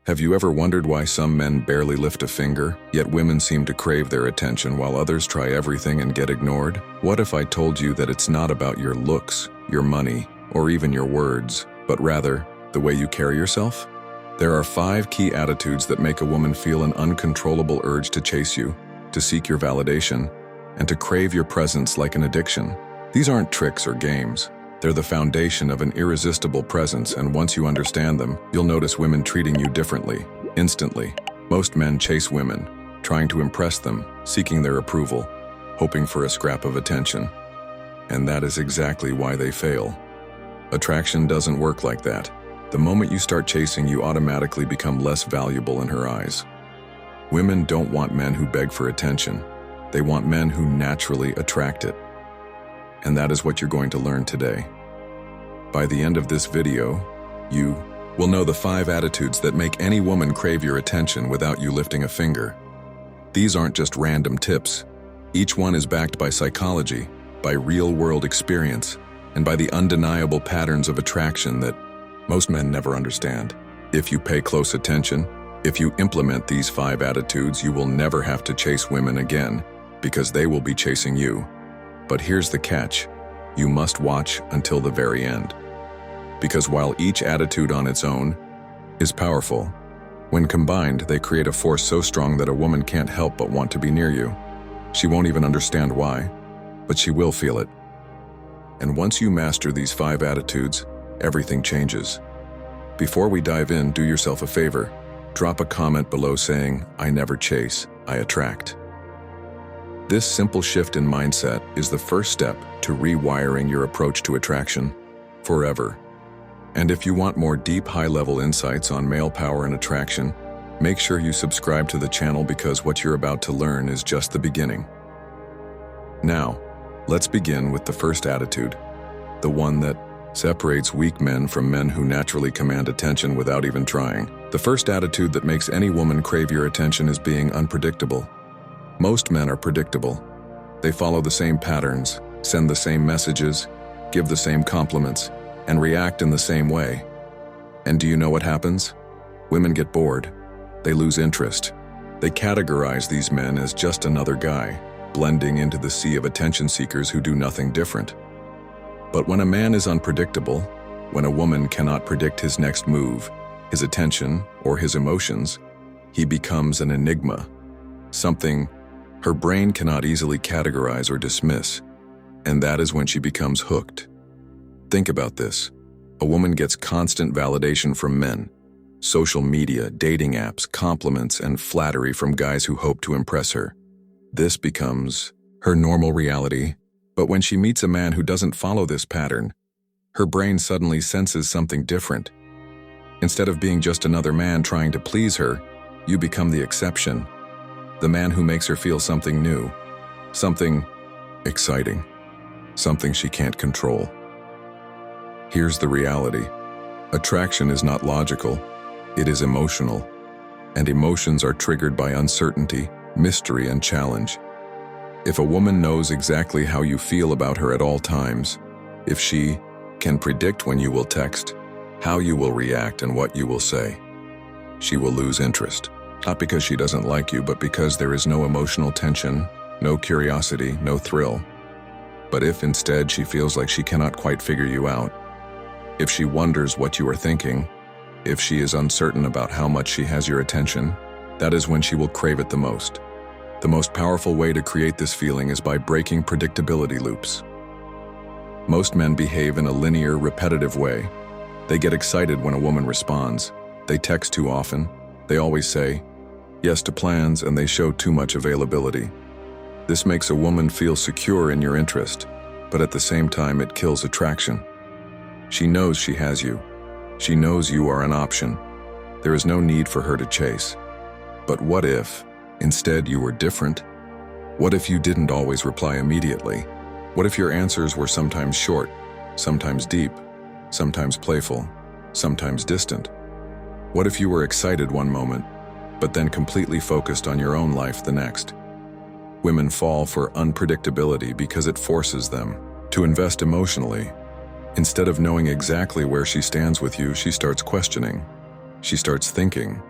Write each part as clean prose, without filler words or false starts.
Have you ever wondered why some men barely lift a finger, yet women seem to crave their attention while others try everything and get ignored? What if I told you that it's not about your looks, your money, or even your words, but rather the way you carry yourself? There are 5 key attitudes that make a woman feel an uncontrollable urge to chase you, to seek your validation, and to crave your presence like an addiction. These aren't tricks or games. They're the foundation of an irresistible presence, and once you understand them, you'll notice women treating you differently, instantly. Most men chase women, trying to impress them, seeking their approval, hoping for a scrap of attention. And that is exactly why they fail. Attraction doesn't work like that. The moment you start chasing, you automatically become less valuable in her eyes. Women don't want men who beg for attention. They want men who naturally attract it. And that is what you're going to learn today. By the end of this video, you will know the 5 attitudes that make any woman crave your attention without you lifting a finger. These aren't just random tips. Each one is backed by psychology, by real-world experience, and by the undeniable patterns of attraction that most men never understand. If you pay close attention, if you implement these 5 attitudes, you will never have to chase women again, because they will be chasing you. But here's the catch. You must watch until the very end. Because while each attitude on its own is powerful, when combined, they create a force so strong that a woman can't help but want to be near you. She won't even understand why, but she will feel it. And once you master these 5 attitudes, everything changes. Before we dive in, do yourself a favor. Drop a comment below saying, "I never chase, I attract." This simple shift in mindset is the first step to rewiring your approach to attraction forever. And if you want more deep, high-level insights on male power and attraction, make sure you subscribe to the channel, because what you're about to learn is just the beginning. Now, let's begin with the first attitude, the one that separates weak men from men who naturally command attention without even trying. The first attitude that makes any woman crave your attention is being unpredictable. Most men are predictable. They follow the same patterns, send the same messages, give the same compliments, and react in the same way. And do you know what happens? Women get bored. They lose interest. They categorize these men as just another guy, blending into the sea of attention seekers who do nothing different. But when a man is unpredictable, when a woman cannot predict his next move, his attention, or his emotions, he becomes an enigma, something her brain cannot easily categorize or dismiss, and that is when she becomes hooked. Think about this. A woman gets constant validation from men, social media, dating apps, compliments, and flattery from guys who hope to impress her. This becomes her normal reality, but when she meets a man who doesn't follow this pattern, her brain suddenly senses something different. Instead of being just another man trying to please her, you become the exception. The man who makes her feel something new, something exciting, something she can't control. Here's the reality. Attraction is not logical, it is emotional. And emotions are triggered by uncertainty, mystery, and challenge. If a woman knows exactly how you feel about her at all times, if she can predict when you will text, how you will react, and what you will say, she will lose interest. Not because she doesn't like you, but because there is no emotional tension, no curiosity, no thrill. But if instead she feels like she cannot quite figure you out, if she wonders what you are thinking, if she is uncertain about how much she has your attention, that is when she will crave it the most. The most powerful way to create this feeling is by breaking predictability loops. Most men behave in a linear, repetitive way. They get excited when a woman responds. They text too often. They always say yes to plans, and they show too much availability. This makes a woman feel secure in your interest, but at the same time it kills attraction. She knows she has you. She knows you are an option. There is no need for her to chase. But what if, instead, you were different? What if you didn't always reply immediately? What if your answers were sometimes short, sometimes deep, sometimes playful, sometimes distant? What if you were excited one moment, but then completely focused on your own life the next? Women fall for unpredictability because it forces them to invest emotionally. Instead of knowing exactly where she stands with you, she starts questioning. She starts thinking,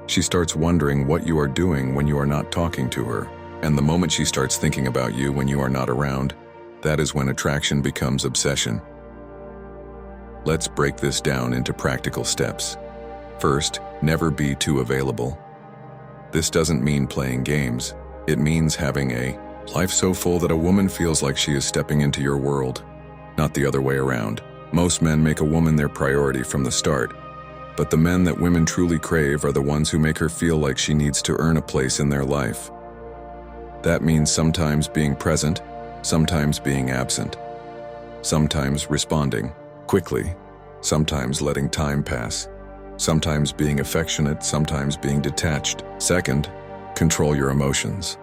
She starts wondering what you are doing when you are not talking to her. And the moment she starts thinking about you when you are not around, that is when attraction becomes obsession. Let's break this down into practical steps. First, never be too available. This doesn't mean playing games. It means having a life so full that a woman feels like she is stepping into your world, not the other way around. Most men make a woman their priority from the start, but the men that women truly crave are the ones who make her feel like she needs to earn a place in their life. That means sometimes being present, sometimes being absent, sometimes responding quickly, sometimes letting time pass, sometimes being affectionate, sometimes being detached. Second, control your emotions.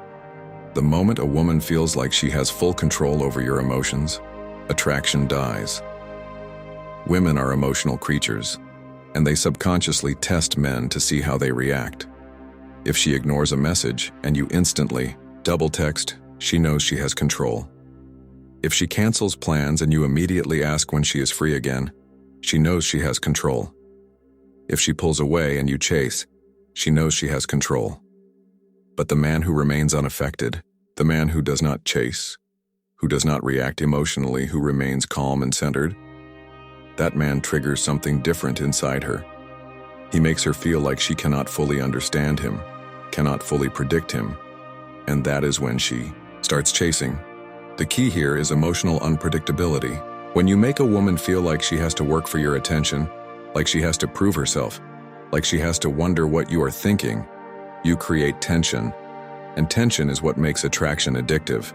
The moment a woman feels like she has full control over your emotions, attraction dies. Women are emotional creatures, and they subconsciously test men to see how they react. If she ignores a message and you instantly double text, she knows she has control. If she cancels plans and you immediately ask when she is free again, she knows she has control. If she pulls away and you chase, she knows she has control. But the man who remains unaffected, the man who does not chase, who does not react emotionally, who remains calm and centered, that man triggers something different inside her. He makes her feel like she cannot fully understand him, cannot fully predict him, and that is when she starts chasing. The key here is emotional unpredictability. When you make a woman feel like she has to work for your attention, like she has to prove herself, like she has to wonder what you are thinking, you create tension, and tension is what makes attraction addictive.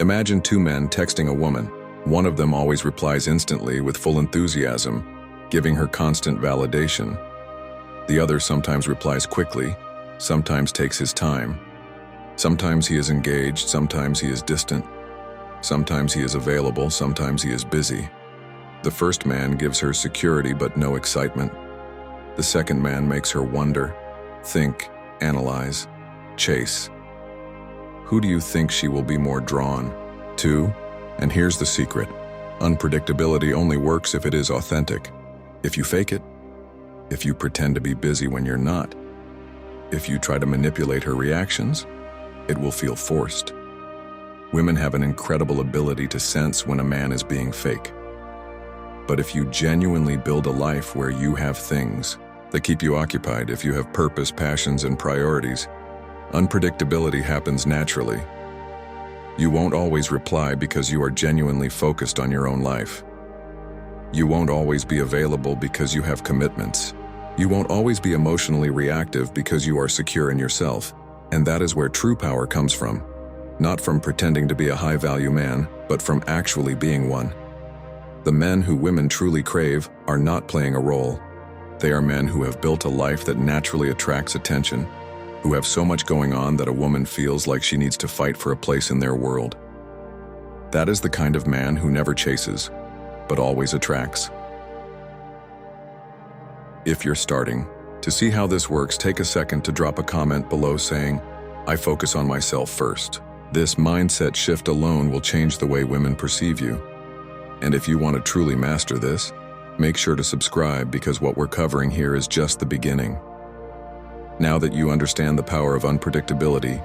Imagine two men texting a woman. One of them always replies instantly with full enthusiasm, giving her constant validation. The other sometimes replies quickly, sometimes takes his time. Sometimes he is engaged, sometimes he is distant. Sometimes he is available, sometimes he is busy. The first man gives her security but no excitement. The second man makes her wonder, think, analyze, chase. Who do you think she will be more drawn to? And here's the secret. Unpredictability only works if it is authentic. If you fake it, if you pretend to be busy when you're not, if you try to manipulate her reactions, it will feel forced. Women have an incredible ability to sense when a man is being fake. But if you genuinely build a life where you have things that keep you occupied, if you have purpose, passions, and priorities, unpredictability happens naturally. You won't always reply because you are genuinely focused on your own life. You won't always be available because you have commitments. You won't always be emotionally reactive because you are secure in yourself. And that is where true power comes from. Not from pretending to be a high-value man, but from actually being one. The men who women truly crave are not playing a role. They are men who have built a life that naturally attracts attention, who have so much going on that a woman feels like she needs to fight for a place in their world. That is the kind of man who never chases, but always attracts. If you're starting to see how this works, take a second to drop a comment below saying, "I focus on myself first." This mindset shift alone will change the way women perceive you. And if you want to truly master this, make sure to subscribe because what we're covering here is just the beginning. Now that you understand the power of unpredictability,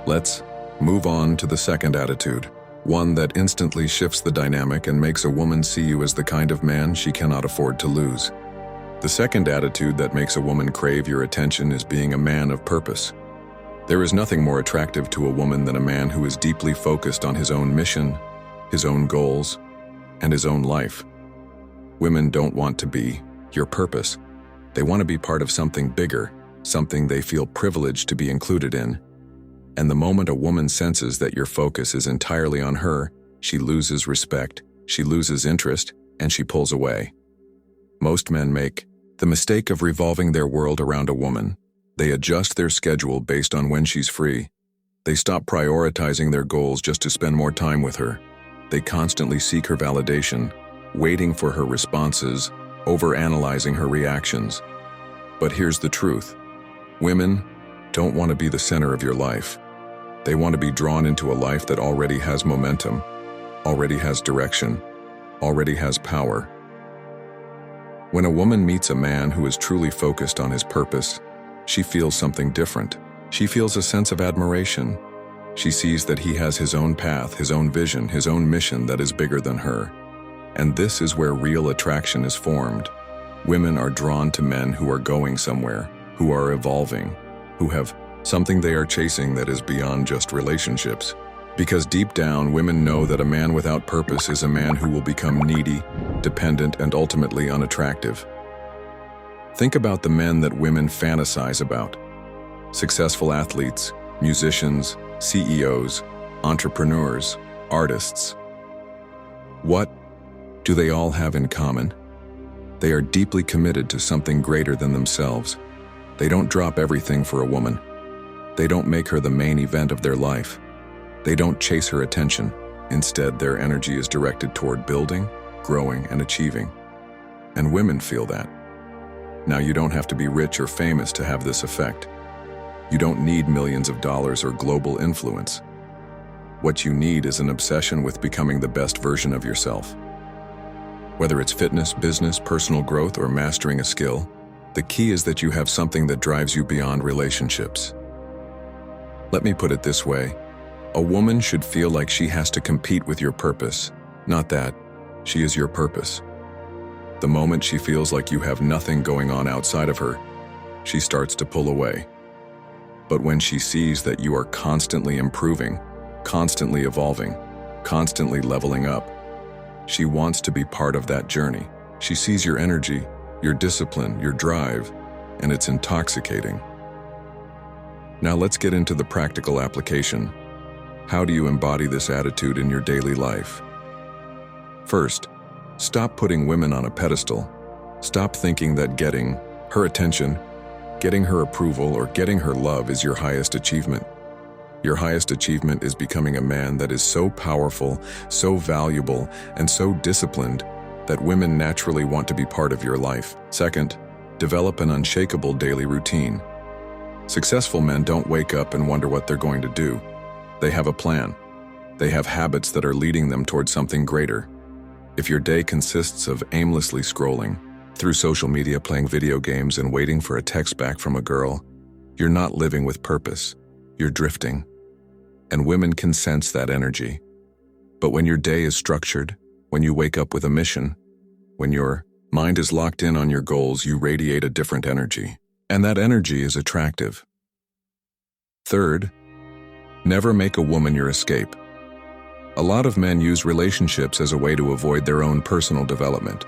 let's move on to the second attitude, one that instantly shifts the dynamic and makes a woman see you as the kind of man she cannot afford to lose. The second attitude that makes a woman crave your attention is being a man of purpose. There is nothing more attractive to a woman than a man who is deeply focused on his own mission, his own goals, and his own life. Women don't want to be your purpose. They want to be part of something bigger, something they feel privileged to be included in. And the moment a woman senses that your focus is entirely on her, she loses respect, she loses interest, and she pulls away. Most men make the mistake of revolving their world around a woman. They adjust their schedule based on when she's free. They stop prioritizing their goals just to spend more time with her. They constantly seek her validation, waiting for her responses, overanalyzing her reactions. But here's the truth. Women don't want to be the center of your life. They want to be drawn into a life that already has momentum, already has direction, already has power. When a woman meets a man who is truly focused on his purpose, she feels something different. She feels a sense of admiration. She sees that he has his own path, his own vision, his own mission that is bigger than her. And this is where real attraction is formed. Women are drawn to men who are going somewhere, who are evolving, who have something they are chasing that is beyond just relationships. Because deep down, women know that a man without purpose is a man who will become needy, dependent, and ultimately unattractive. Think about the men that women fantasize about. Successful athletes, musicians, CEOs, entrepreneurs, artists. What do they all have in common? They are deeply committed to something greater than themselves. They don't drop everything for a woman. They don't make her the main event of their life. They don't chase her attention. Instead, their energy is directed toward building, growing, and achieving. And women feel that. Now, you don't have to be rich or famous to have this effect. You don't need millions of dollars or global influence. What you need is an obsession with becoming the best version of yourself. Whether it's fitness, business, personal growth, or mastering a skill, the key is that you have something that drives you beyond relationships. Let me put it this way. A woman should feel like she has to compete with your purpose, not that she is your purpose. The moment she feels like you have nothing going on outside of her, she starts to pull away. But when she sees that you are constantly improving, constantly evolving, constantly leveling up, she wants to be part of that journey. She sees your energy, your discipline, your drive, and it's intoxicating. Now let's get into the practical application. How do you embody this attitude in your daily life? First, stop putting women on a pedestal. Stop thinking that getting her attention, getting her approval, or getting her love is your highest achievement. Your highest achievement is becoming a man that is so powerful, so valuable, and so disciplined that women naturally want to be part of your life. Second, develop an unshakable daily routine. Successful men don't wake up and wonder what they're going to do. They have a plan. They have habits that are leading them towards something greater. If your day consists of aimlessly scrolling through social media, playing video games, and waiting for a text back from a girl, you're not living with purpose. You're drifting. And women can sense that energy. But when your day is structured, when you wake up with a mission, when your mind is locked in on your goals, you radiate a different energy. And that energy is attractive. Third, never make a woman your escape. A lot of men use relationships as a way to avoid their own personal development.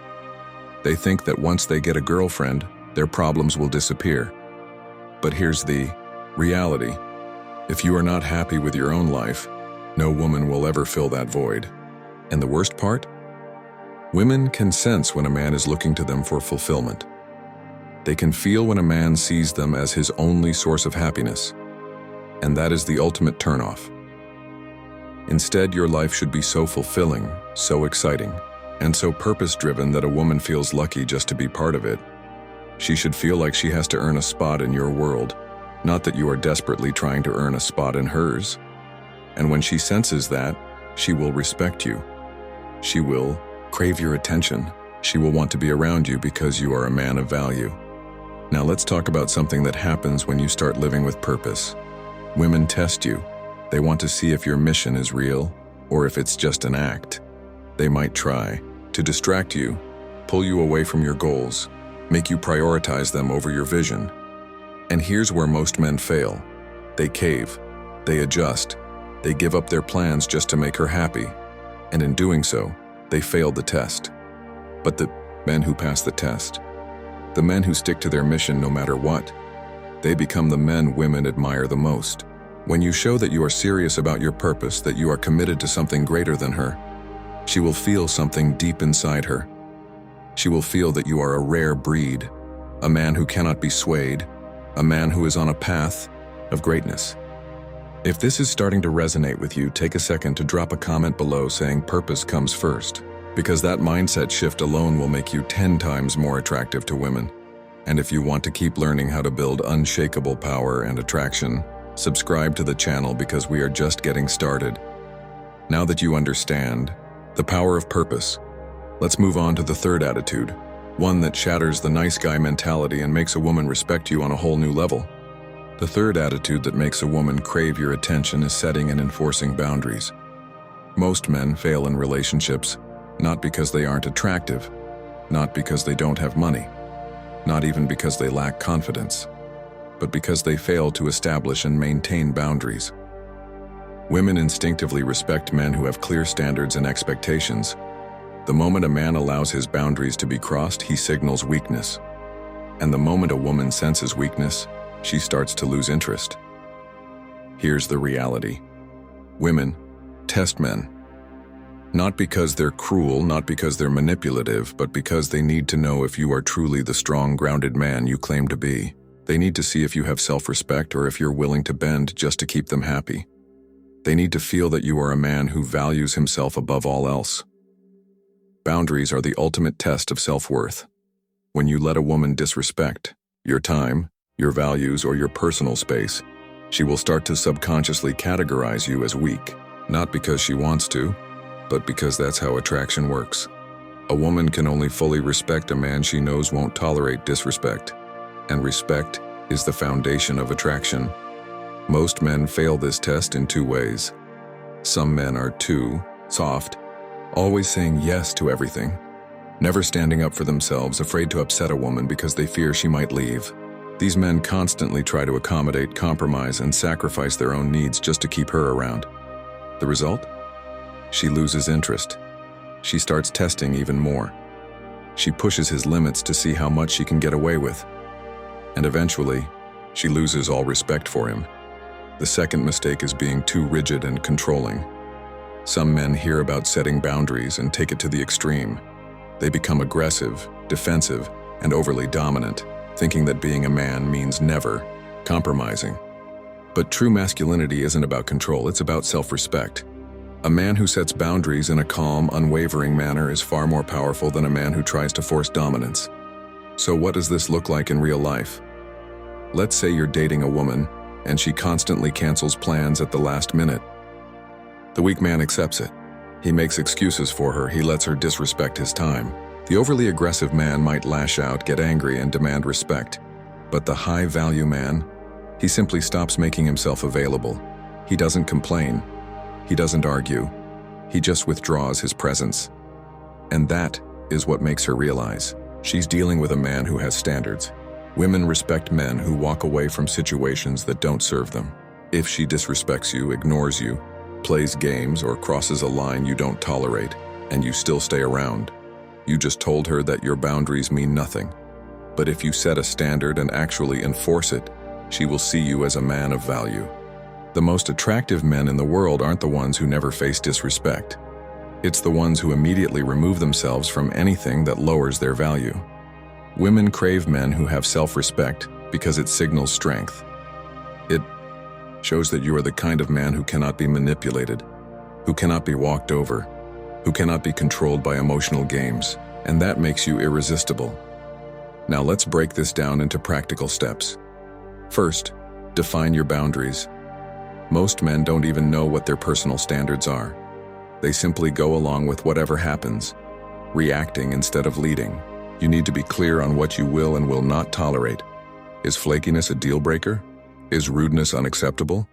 They think that once they get a girlfriend, their problems will disappear. But here's the reality. If you are not happy with your own life, no woman will ever fill that void. And the worst part? Women can sense when a man is looking to them for fulfillment. They can feel when a man sees them as his only source of happiness. And that is the ultimate turnoff. Instead, your life should be so fulfilling, so exciting, and so purpose-driven that a woman feels lucky just to be part of it. She should feel like she has to earn a spot in your world, not that you are desperately trying to earn a spot in hers. And when she senses that, she will respect you. She will crave your attention. She will want to be around you because you are a man of value. Now let's talk about something that happens when you start living with purpose. Women test you. They want to see if your mission is real or if it's just an act. They might try to distract you, pull you away from your goals, make you prioritize them over your vision. And here's where most men fail. They cave, they adjust, they give up their plans just to make her happy. And in doing so, they fail the test. But the men who pass the test, the men who stick to their mission no matter what, they become the men women admire the most. When you show that you are serious about your purpose, that you are committed to something greater than her, she will feel something deep inside her. She will feel that you are a rare breed, a man who cannot be swayed, a man who is on a path of greatness. If this is starting to resonate with you, take a second to drop a comment below saying purpose comes first, because that mindset shift alone will make you 10 times more attractive to women. And if you want to keep learning how to build unshakable power and attraction, subscribe to the channel because we are just getting started. Now that you understand the power of purpose, let's move on to the third attitude, One that shatters the nice guy mentality and makes a woman respect you on a whole new level. The third attitude that makes a woman crave your attention is setting and enforcing boundaries. Most men fail in relationships, not because they aren't attractive, not because they don't have money, not even because they lack confidence, but because they fail to establish and maintain boundaries. Women instinctively respect men who have clear standards and expectations. The moment a man allows his boundaries to be crossed, he signals weakness. And the moment a woman senses weakness, she starts to lose interest. Here's the reality. Women test men. Not because they're cruel, not because they're manipulative, but because they need to know if you are truly the strong, grounded man you claim to be. They need to see if you have self-respect or if you're willing to bend just to keep them happy. They need to feel that you are a man who values himself above all else. Boundaries are the ultimate test of self-worth. When you let a woman disrespect your time, your values, or your personal space, she will start to subconsciously categorize you as weak, not because she wants to, but because that's how attraction works. A woman can only fully respect a man she knows won't tolerate disrespect, and respect is the foundation of attraction. Most men fail this test in two ways. Some men are too soft, always saying yes to everything, never standing up for themselves, afraid to upset a woman because they fear she might leave. These men constantly try to accommodate, compromise, and sacrifice their own needs just to keep her around. The result? She loses interest. She starts testing even more. She pushes his limits to see how much she can get away with. And eventually, she loses all respect for him. The second mistake is being too rigid and controlling. Some men hear about setting boundaries and take it to the extreme. They become aggressive, defensive, and overly dominant, thinking that being a man means never compromising. But true masculinity isn't about control, it's about self-respect. A man who sets boundaries in a calm, unwavering manner is far more powerful than a man who tries to force dominance. So what does this look like in real life? Let's say you're dating a woman, and she constantly cancels plans at the last minute. The weak man accepts it. He makes excuses for her, he lets her disrespect his time. The overly aggressive man might lash out, get angry, and demand respect. But the high-value man, he simply stops making himself available. He doesn't complain. He doesn't argue. He just withdraws his presence. And that is what makes her realize she's dealing with a man who has standards. Women respect men who walk away from situations that don't serve them. If she disrespects you, ignores you, plays games, or crosses a line you don't tolerate, and you still stay around, you just told her that your boundaries mean nothing. But if you set a standard and actually enforce it, she will see you as a man of value. The most attractive men in the world aren't the ones who never face disrespect. It's the ones who immediately remove themselves from anything that lowers their value. Women crave men who have self-respect because it signals strength. It shows that you are the kind of man who cannot be manipulated, who cannot be walked over, who cannot be controlled by emotional games, and that makes you irresistible. Now let's break this down into practical steps. First, define your boundaries. Most men don't even know what their personal standards are. They simply go along with whatever happens, reacting instead of leading. You need to be clear on what you will and will not tolerate. Is flakiness a deal breaker? Is rudeness unacceptable?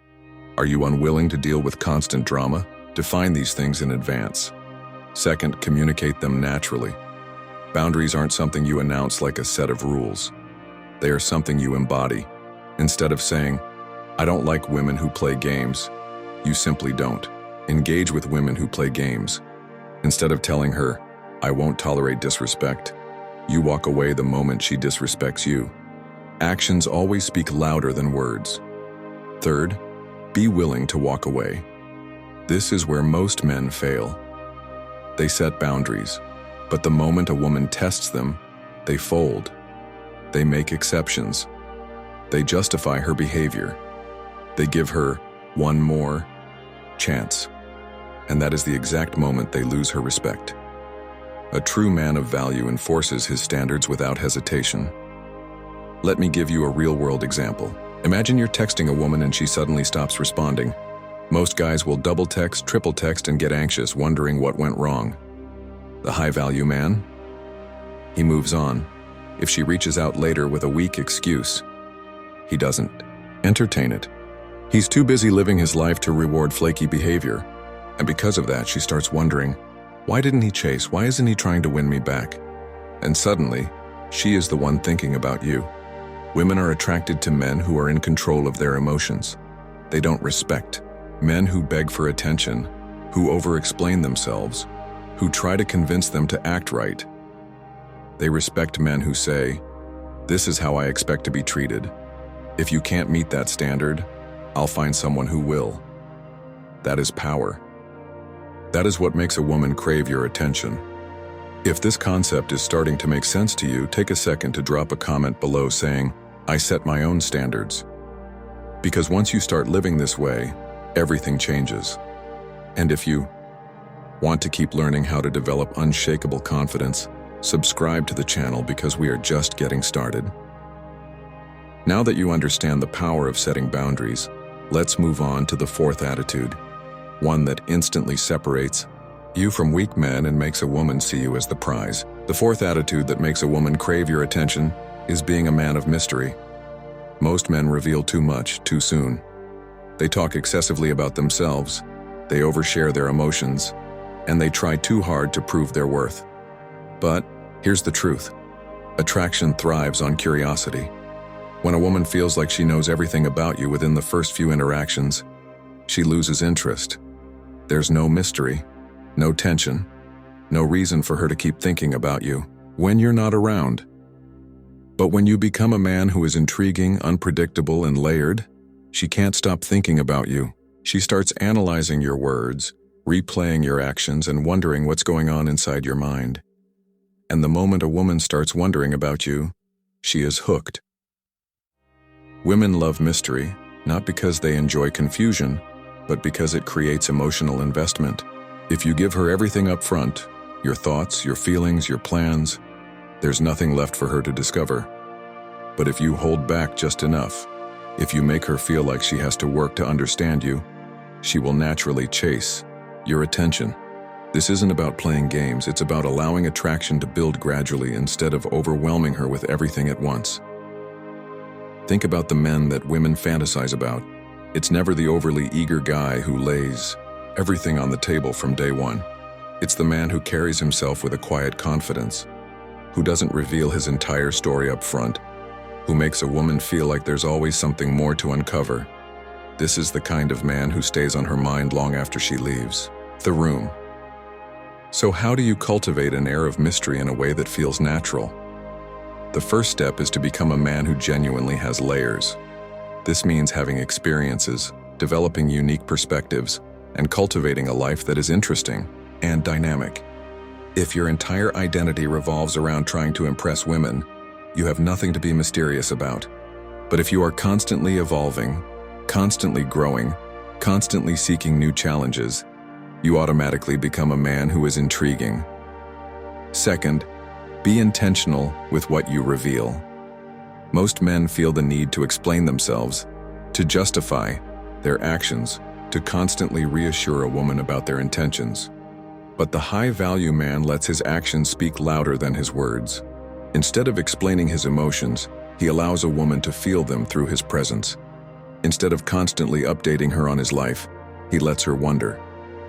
Are you unwilling to deal with constant drama? Define these things in advance. Second, communicate them naturally. Boundaries aren't something you announce like a set of rules. They are something you embody. Instead of saying, "I don't like women who play games," you simply don't. Engage with women who play games. Instead of telling her, "I won't tolerate disrespect," you walk away the moment she disrespects you. Actions always speak louder than words. Third, be willing to walk away. This is where most men fail. They set boundaries, but the moment a woman tests them, they fold. They make exceptions. They justify her behavior. They give her one more chance. And that is the exact moment they lose her respect. A true man of value enforces his standards without hesitation. Let me give you a real-world example. Imagine you're texting a woman and she suddenly stops responding. Most guys will double text, triple text, and get anxious, wondering what went wrong. The high-value man? He moves on. If she reaches out later with a weak excuse, he doesn't entertain it. He's too busy living his life to reward flaky behavior. And because of that, she starts wondering, why didn't he chase? Why isn't he trying to win me back? And suddenly, she is the one thinking about you. Women are attracted to men who are in control of their emotions. They don't respect men who beg for attention, who over-explain themselves, who try to convince them to act right. They respect men who say, "This is how I expect to be treated. If you can't meet that standard, I'll find someone who will." That is power. That is what makes a woman crave your attention. If this concept is starting to make sense to you, take a second to drop a comment below saying, "I set my own standards." Because once you start living this way, everything changes. And if you want to keep learning how to develop unshakable confidence, subscribe to the channel because we are just getting started. Now that you understand the power of setting boundaries, let's move on to the fourth attitude, one that instantly separates you from weak men and makes a woman see you as the prize. The fourth attitude that makes a woman crave your attention is being a man of mystery. Most men reveal too much, too soon. They talk excessively about themselves, they overshare their emotions, and they try too hard to prove their worth. But here's the truth. Attraction thrives on curiosity. When a woman feels like she knows everything about you within the first few interactions, she loses interest. There's no mystery, no tension, no reason for her to keep thinking about you when you're not around. But when you become a man who is intriguing, unpredictable, and layered, she can't stop thinking about you. She starts analyzing your words, replaying your actions, and wondering what's going on inside your mind. And the moment a woman starts wondering about you, she is hooked. Women love mystery, not because they enjoy confusion, but because it creates emotional investment. If you give her everything up front, your thoughts, your feelings, your plans, there's nothing left for her to discover. But if you hold back just enough, if you make her feel like she has to work to understand you, she will naturally chase your attention. This isn't about playing games, it's about allowing attraction to build gradually instead of overwhelming her with everything at once. Think about the men that women fantasize about. It's never the overly eager guy who lays everything on the table from day one. It's the man who carries himself with a quiet confidence, who doesn't reveal his entire story up front, who makes a woman feel like there's always something more to uncover. This is the kind of man who stays on her mind long after she leaves the room. So how do you cultivate an air of mystery in a way that feels natural? The first step is to become a man who genuinely has layers. This means having experiences, developing unique perspectives, and cultivating a life that is interesting and dynamic. If your entire identity revolves around trying to impress women, you have nothing to be mysterious about. But if you are constantly evolving, constantly growing, constantly seeking new challenges, you automatically become a man who is intriguing. Second, be intentional with what you reveal. Most men feel the need to explain themselves, to justify their actions, to constantly reassure a woman about their intentions. But the high-value man lets his actions speak louder than his words. Instead of explaining his emotions, he allows a woman to feel them through his presence. Instead of constantly updating her on his life, he lets her wonder.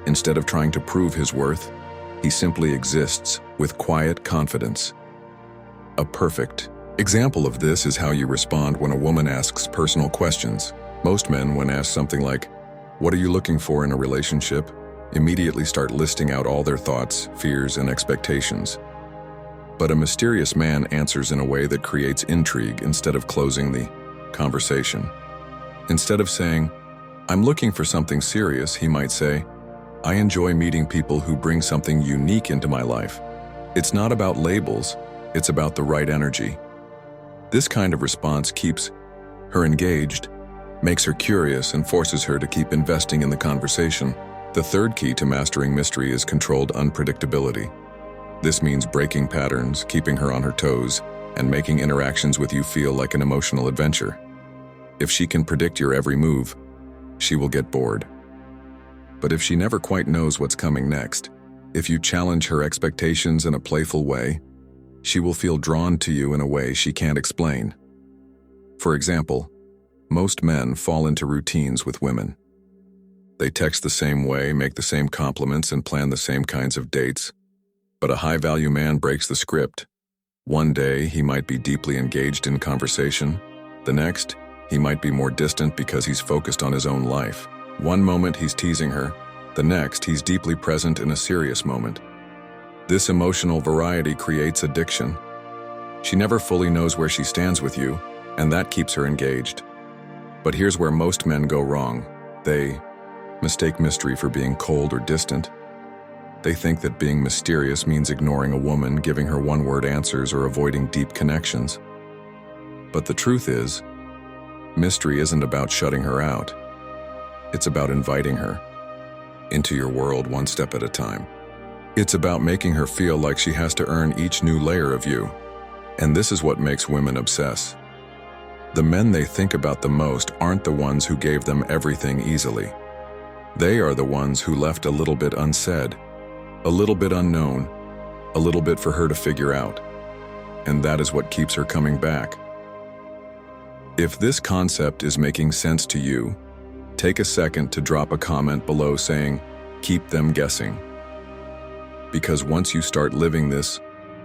Instead of trying to prove his worth, he simply exists with quiet confidence. A perfect example of this is how you respond when a woman asks personal questions. Most men, when asked something like, "What are you looking for in a relationship?" immediately start listing out all their thoughts, fears, and expectations. But a mysterious man answers in a way that creates intrigue instead of closing the conversation. Instead of saying, "I'm looking for something serious," he might say, "I enjoy meeting people who bring something unique into my life." It's not about labels, it's about the right energy. This kind of response keeps her engaged, makes her curious, and forces her to keep investing in the conversation. The third key to mastering mystery is controlled unpredictability. This means breaking patterns, keeping her on her toes, and making interactions with you feel like an emotional adventure. If she can predict your every move, she will get bored. But if she never quite knows what's coming next, if you challenge her expectations in a playful way, She will feel drawn to you in a way she can't explain. For example, most men fall into routines with women. They text the same way, make the same compliments, and plan the same kinds of dates. But a high-value man breaks the script. One day, he might be deeply engaged in conversation. The next, he might be more distant because he's focused on his own life. One moment, he's teasing her. The next, he's deeply present in a serious moment. This emotional variety creates addiction. She never fully knows where she stands with you, and that keeps her engaged. But here's where most men go wrong. They mistake mystery for being cold or distant. They think that being mysterious means ignoring a woman, giving her one-word answers, or avoiding deep connections. But the truth is, mystery isn't about shutting her out. It's about inviting her into your world one step at a time. It's about making her feel like she has to earn each new layer of you. And this is what makes women obsess. The men they think about the most aren't the ones who gave them everything easily. They are the ones who left a little bit unsaid, a little bit unknown, a little bit for her to figure out. And that is what keeps her coming back. If this concept is making sense to you, take a second to drop a comment below saying, "Keep them guessing." Because once you start living this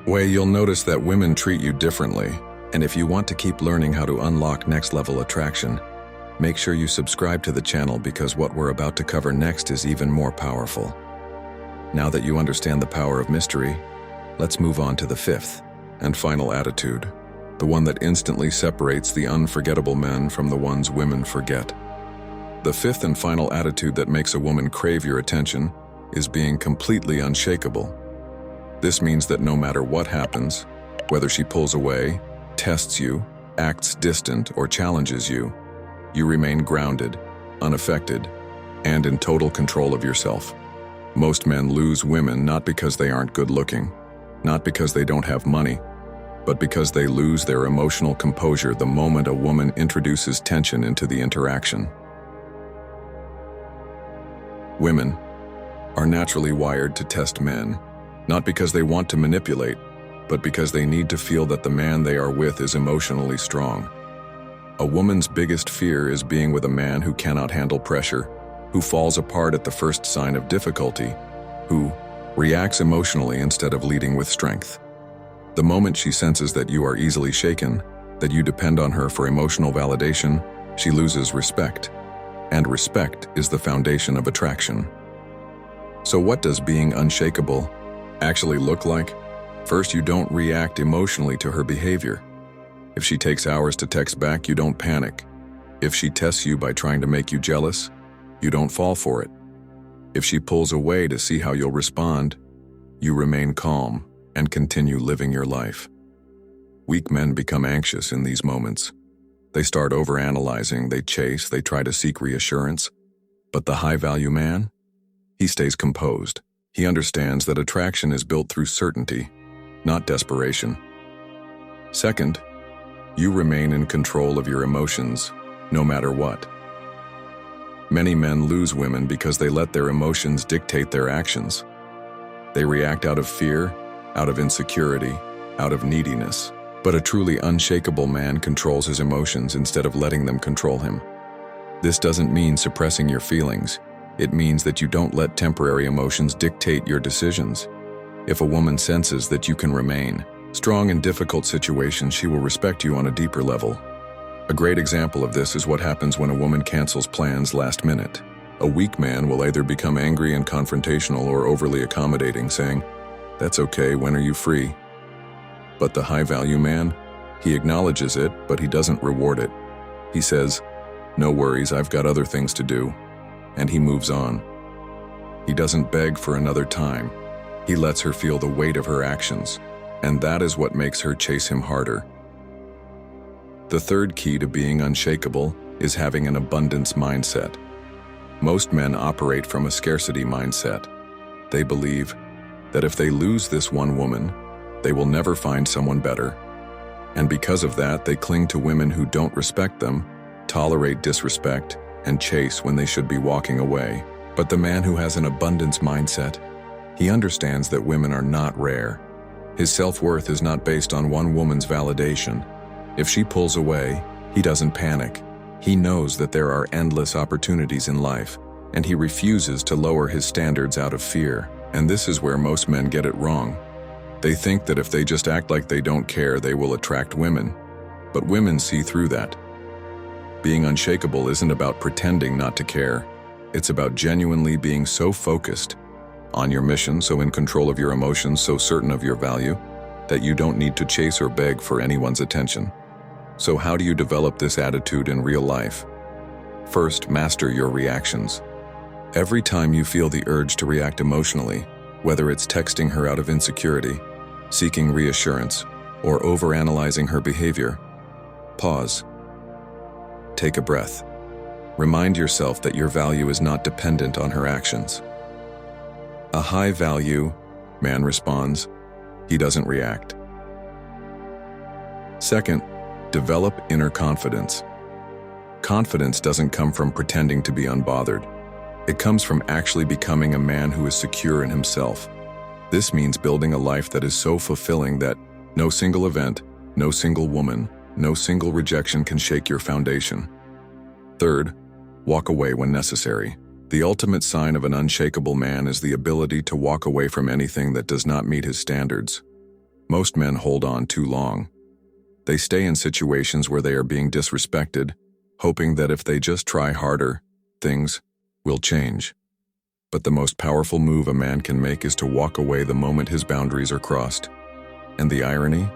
way, you'll notice that women treat you differently. And if you want to keep learning how to unlock next-level attraction, make sure you subscribe to the channel, because what we're about to cover next is even more powerful. Now that you understand the power of mystery, let's move on to the fifth and final attitude, the one that instantly separates the unforgettable men from the ones women forget. The fifth and final attitude that makes a woman crave your attention is being completely unshakable. This means that no matter what happens, whether she pulls away, tests you, acts distant, or challenges you, you remain grounded, unaffected, and in total control of yourself. Most men lose women not because they aren't good looking, not because they don't have money, but because they lose their emotional composure the moment a woman introduces tension into the interaction. Women are naturally wired to test men, not because they want to manipulate, but because they need to feel that the man they are with is emotionally strong. A woman's biggest fear is being with a man who cannot handle pressure, who falls apart at the first sign of difficulty, who reacts emotionally instead of leading with strength. The moment she senses that you are easily shaken, that you depend on her for emotional validation, she loses respect. And respect is the foundation of attraction. So what does being unshakable actually look like? First, you don't react emotionally to her behavior. If she takes hours to text back, you don't panic. If she tests you by trying to make you jealous, you don't fall for it. If she pulls away to see how you'll respond, you remain calm and continue living your life. Weak men become anxious in these moments. They start overanalyzing, they chase, they try to seek reassurance. But the high-value man? He stays composed. He understands that attraction is built through certainty, not desperation. Second, you remain in control of your emotions, no matter what. Many men lose women because they let their emotions dictate their actions. They react out of fear, out of insecurity, out of neediness. But a truly unshakable man controls his emotions instead of letting them control him. This doesn't mean suppressing your feelings. It means that you don't let temporary emotions dictate your decisions. If a woman senses that you can remain strong in difficult situations, she will respect you on a deeper level. A great example of this is what happens when a woman cancels plans last minute. A weak man will either become angry and confrontational or overly accommodating, saying, "That's okay, when are you free?" But the high-value man, he acknowledges it, but he doesn't reward it. He says, "No worries, I've got other things to do," and he moves on. He doesn't beg for another time. He lets her feel the weight of her actions, and that is what makes her chase him harder. The third key to being unshakable is having an abundance mindset. Most men operate from a scarcity mindset. They believe that if they lose this one woman, they will never find someone better. And because of that, they cling to women who don't respect them, tolerate disrespect, and chase when they should be walking away. But the man who has an abundance mindset, he understands that women are not rare. His self-worth is not based on one woman's validation. If she pulls away, he doesn't panic. He knows that there are endless opportunities in life, and he refuses to lower his standards out of fear. And this is where most men get it wrong. They think that if they just act like they don't care, they will attract women. But women see through that. Being unshakable isn't about pretending not to care. It's about genuinely being so focused on your mission, so in control of your emotions, so certain of your value, that you don't need to chase or beg for anyone's attention. So how do you develop this attitude in real life? First, master your reactions. Every time you feel the urge to react emotionally, whether it's texting her out of insecurity, seeking reassurance, or overanalyzing her behavior, pause. Take a breath. Remind yourself that your value is not dependent on her actions. A high value man responds. He doesn't react. Second, develop inner confidence. Confidence doesn't come from pretending to be unbothered. It comes from actually becoming a man who is secure in himself. This means building a life that is so fulfilling that no single event, no single woman, no single rejection can shake your foundation. Third, walk away when necessary. The ultimate sign of an unshakable man is the ability to walk away from anything that does not meet his standards. Most men hold on too long. They stay in situations where they are being disrespected, hoping that if they just try harder, things will change. But the most powerful move a man can make is to walk away the moment his boundaries are crossed. And the irony?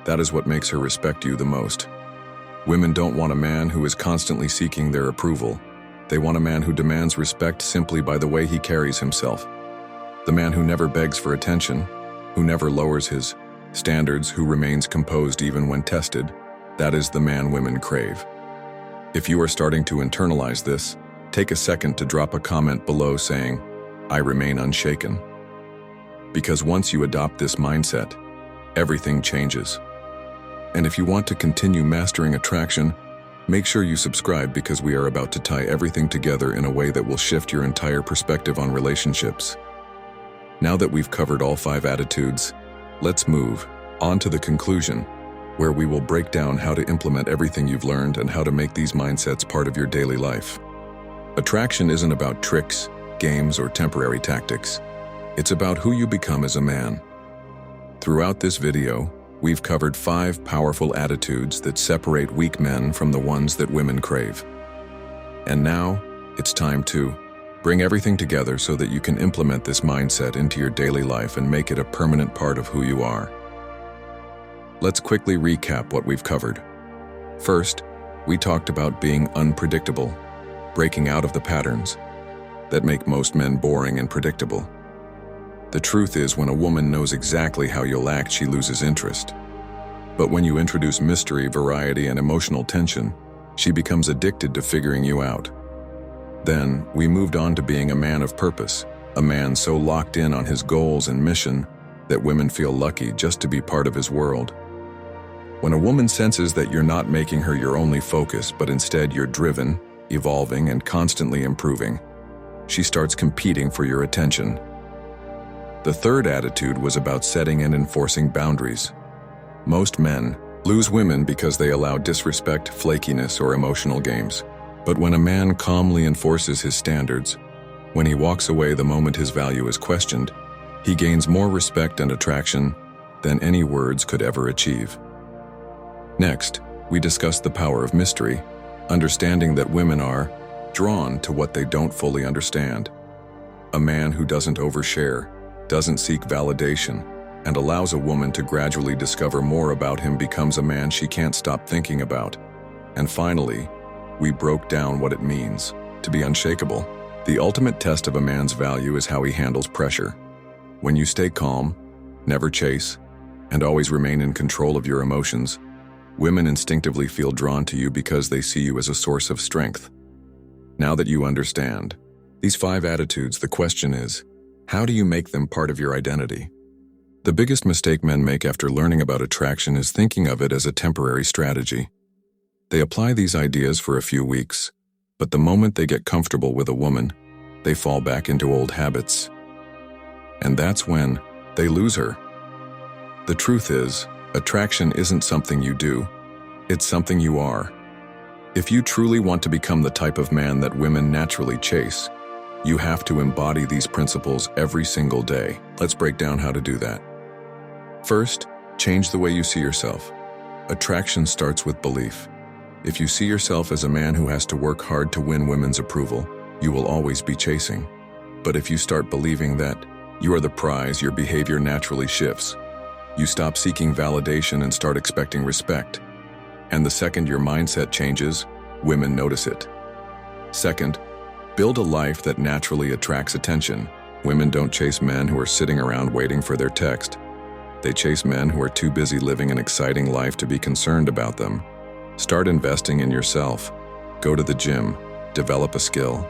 That is what makes her respect you the most. Women don't want a man who is constantly seeking their approval. They want a man who demands respect simply by the way he carries himself. The man who never begs for attention, who never lowers his standards, who remains composed even when tested, that is the man women crave. If you are starting to internalize this, take a second to drop a comment below saying, "I remain unshaken." Because once you adopt this mindset, everything changes. And if you want to continue mastering attraction, make sure you subscribe because we are about to tie everything together in a way that will shift your entire perspective on relationships. Now that we've covered all 5 attitudes, let's move on to the conclusion, where we will break down how to implement everything you've learned and how to make these mindsets part of your daily life. Attraction isn't about tricks, games, or temporary tactics. It's about who you become as a man. Throughout this video, we've covered 5 powerful attitudes that separate weak men from the ones that women crave. And now, it's time to bring everything together so that you can implement this mindset into your daily life and make it a permanent part of who you are. Let's quickly recap what we've covered. First, we talked about being unpredictable, breaking out of the patterns that make most men boring and predictable. The truth is, when a woman knows exactly how you'll act, she loses interest. But when you introduce mystery, variety, and emotional tension, she becomes addicted to figuring you out. Then, we moved on to being a man of purpose, a man so locked in on his goals and mission that women feel lucky just to be part of his world. When a woman senses that you're not making her your only focus, but instead you're driven, evolving, and constantly improving, she starts competing for your attention. The third attitude was about setting and enforcing boundaries. Most men lose women because they allow disrespect, flakiness, or emotional games. But when a man calmly enforces his standards, when he walks away the moment his value is questioned, he gains more respect and attraction than any words could ever achieve. Next, we discussed the power of mystery, understanding that women are drawn to what they don't fully understand. A man who doesn't overshare, doesn't seek validation, and allows a woman to gradually discover more about him becomes a man she can't stop thinking about. And finally, we broke down what it means to be unshakable. The ultimate test of a man's value is how he handles pressure. When you stay calm, never chase, and always remain in control of your emotions, women instinctively feel drawn to you because they see you as a source of strength. Now that you understand these 5 attitudes, the question is, how do you make them part of your identity? The biggest mistake men make after learning about attraction is thinking of it as a temporary strategy. They apply these ideas for a few weeks, but the moment they get comfortable with a woman, they fall back into old habits. And that's when they lose her. The truth is, attraction isn't something you do, it's something you are. If you truly want to become the type of man that women naturally chase, you have to embody these principles every single day. Let's break down how to do that. First, change the way you see yourself. Attraction starts with belief. If you see yourself as a man who has to work hard to win women's approval, you will always be chasing. But if you start believing that you are the prize, your behavior naturally shifts. You stop seeking validation and start expecting respect. And the second your mindset changes, women notice it. Second, build a life that naturally attracts attention. Women don't chase men who are sitting around waiting for their text. They chase men who are too busy living an exciting life to be concerned about them. Start investing in yourself. Go to the gym, develop a skill,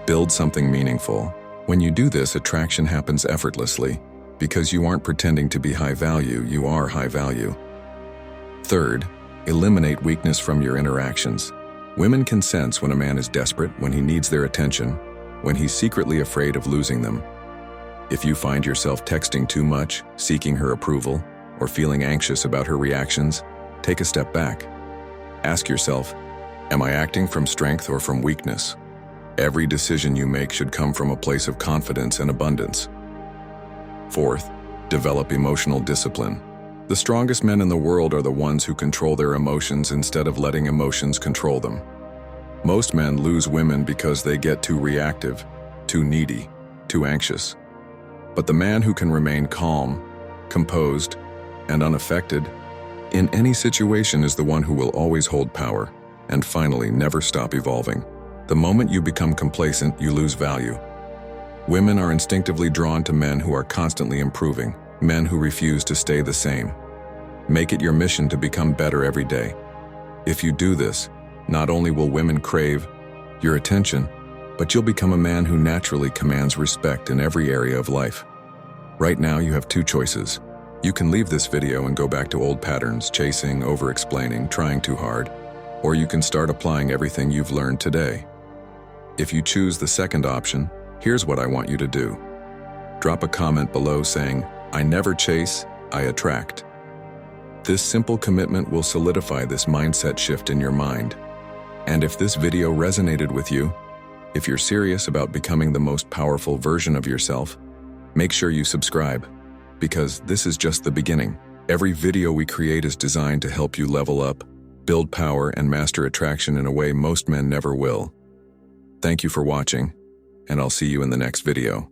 build something meaningful. When you do this, attraction happens effortlessly because you aren't pretending to be high value, you are high value. Third, eliminate weakness from your interactions. Women can sense when a man is desperate, when he needs their attention, when he's secretly afraid of losing them. If you find yourself texting too much, seeking her approval, or feeling anxious about her reactions, take a step back. Ask yourself, am I acting from strength or from weakness? Every decision you make should come from a place of confidence and abundance. Fourth, develop emotional discipline. The strongest men in the world are the ones who control their emotions instead of letting emotions control them. Most men lose women because they get too reactive, too needy, too anxious. But the man who can remain calm, composed, and unaffected in any situation is the one who will always hold power and finally never stop evolving. The moment you become complacent, you lose value. Women are instinctively drawn to men who are constantly improving, men who refuse to stay the same. Make it your mission to become better every day. If you do this, not only will women crave your attention, but you'll become a man who naturally commands respect in every area of life. Right now, you have two choices. You can leave this video and go back to old patterns, chasing, over-explaining, trying too hard, or you can start applying everything you've learned today. If you choose the second option, here's what I want you to do. Drop a comment below saying, "I never chase, I attract." This simple commitment will solidify this mindset shift in your mind. And if this video resonated with you, if you're serious about becoming the most powerful version of yourself, make sure you subscribe, because this is just the beginning. Every video we create is designed to help you level up, build power, and master attraction in a way most men never will. Thank you for watching, and I'll see you in the next video.